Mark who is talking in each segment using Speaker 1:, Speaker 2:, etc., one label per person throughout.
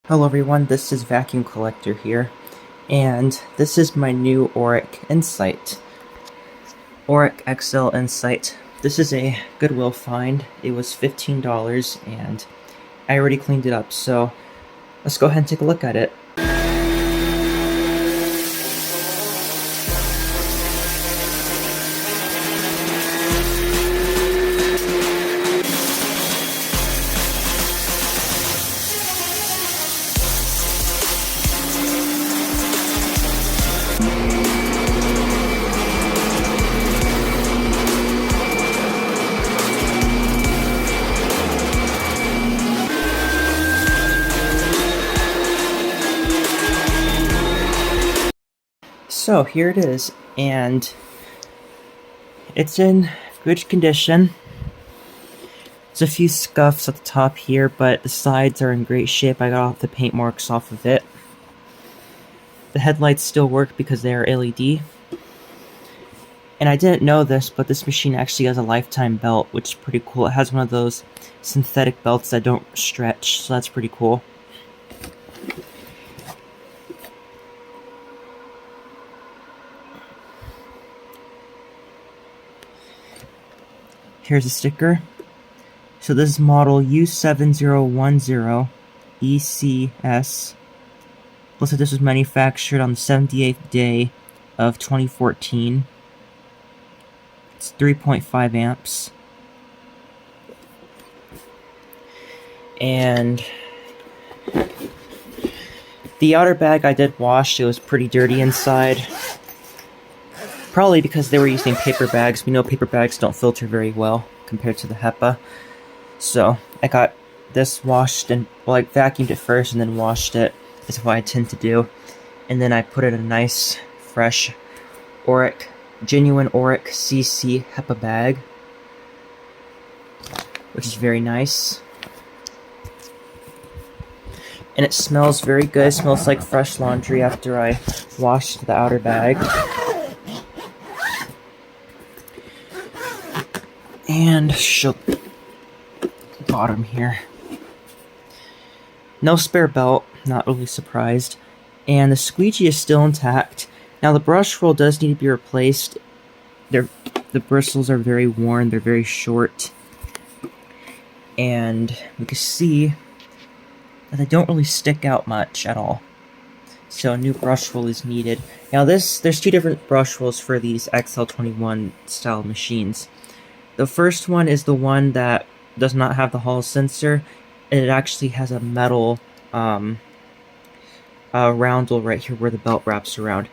Speaker 1: Hello everyone, this is Vacuum Collector here, and this is my new Oreck Insight. Oreck XL Insight. This is a Goodwill find. It was $15 and I already cleaned it up, so let's go ahead and take a look at it. So here it is, and it's in good condition. There's a few scuffs at the top here, but the sides are in great shape. I got all the paint marks off of it. The headlights still work because they are LED. And I didn't know this, but this machine actually has a lifetime belt, which is pretty cool. It has one of those synthetic belts that don't stretch, so that's pretty cool. Here's a sticker. So this is model U7010 ECS. Looks like this was manufactured on the 78th day of 2014. It's 3.5 amps. And the outer bag I did wash. It was pretty dirty inside. Probably because they were using paper bags. We know paper bags don't filter very well compared to the HEPA. So I got this washed and, well, I vacuumed it first and then washed it. That's what I tend to do. And then I put it in a nice, fresh Oreck, genuine Oreck CC HEPA bag, which is very nice. And it smells very good. It smells like fresh laundry after I washed the outer bag. And show the bottom here. No spare belt, not really surprised. And the squeegee is still intact. Now the brush roll does need to be replaced. The bristles are very worn, they're very short. And you can see that they don't really stick out much at all. So a new brush roll is needed. Now there's two different brush rolls for these XL21 style machines. The first one is the one that does not have the Hall sensor, and it actually has a metal roundel right here where the belt wraps around.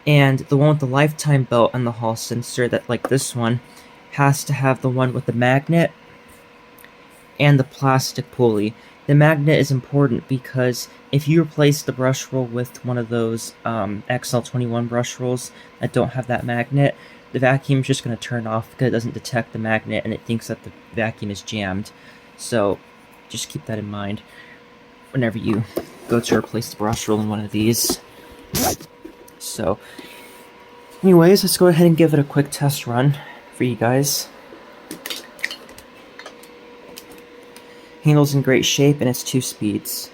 Speaker 1: And the one with the lifetime belt and the Hall sensor, that like this one, has to have the one with the magnet and the plastic pulley. The magnet is important because if you replace the brush roll with one of those XL21 brush rolls that don't have that magnet, the vacuum is just going to turn off because it doesn't detect the magnet and it thinks that the vacuum is jammed. So just keep that in mind whenever you go to replace the brush roll in one of these. So anyways, let's go ahead and give it a quick test run for you guys. Handle's in great shape and it's 2 speeds.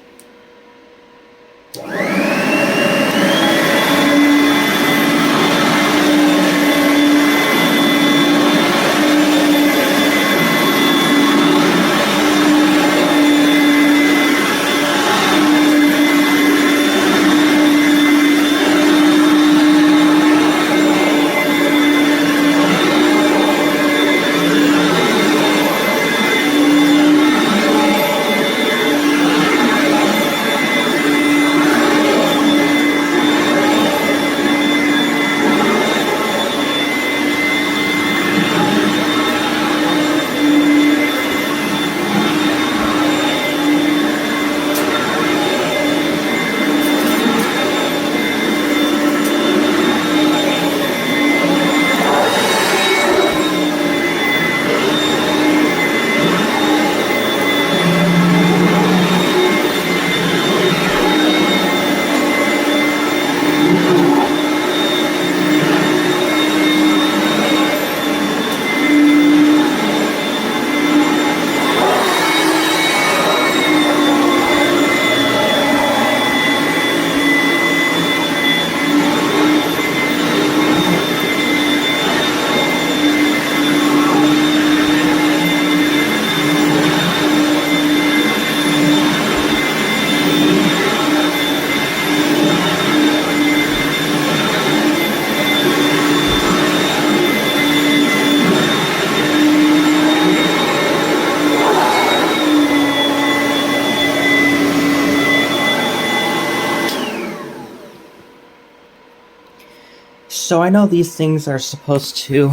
Speaker 1: So I know these things are supposed to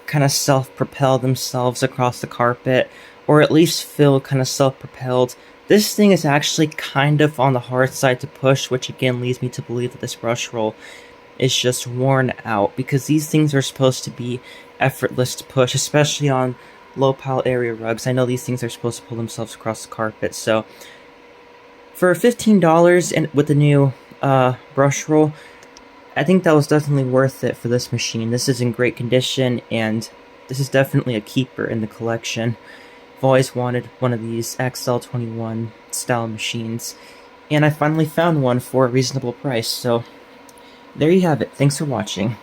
Speaker 1: kind of self-propel themselves across the carpet, or at least feel kind of self-propelled. This thing is actually kind of on the hard side to push, which again leads me to believe that this brush roll is just worn out, because these things are supposed to be effortless to push, especially on low pile area rugs. I know these things are supposed to pull themselves across the carpet, so for $15 and with the new brush roll, I think that was definitely worth it for this machine. This is in great condition, and this is definitely a keeper in the collection. I've always wanted one of these XL21 style machines, and I finally found one for a reasonable price, so there you have it. Thanks for watching.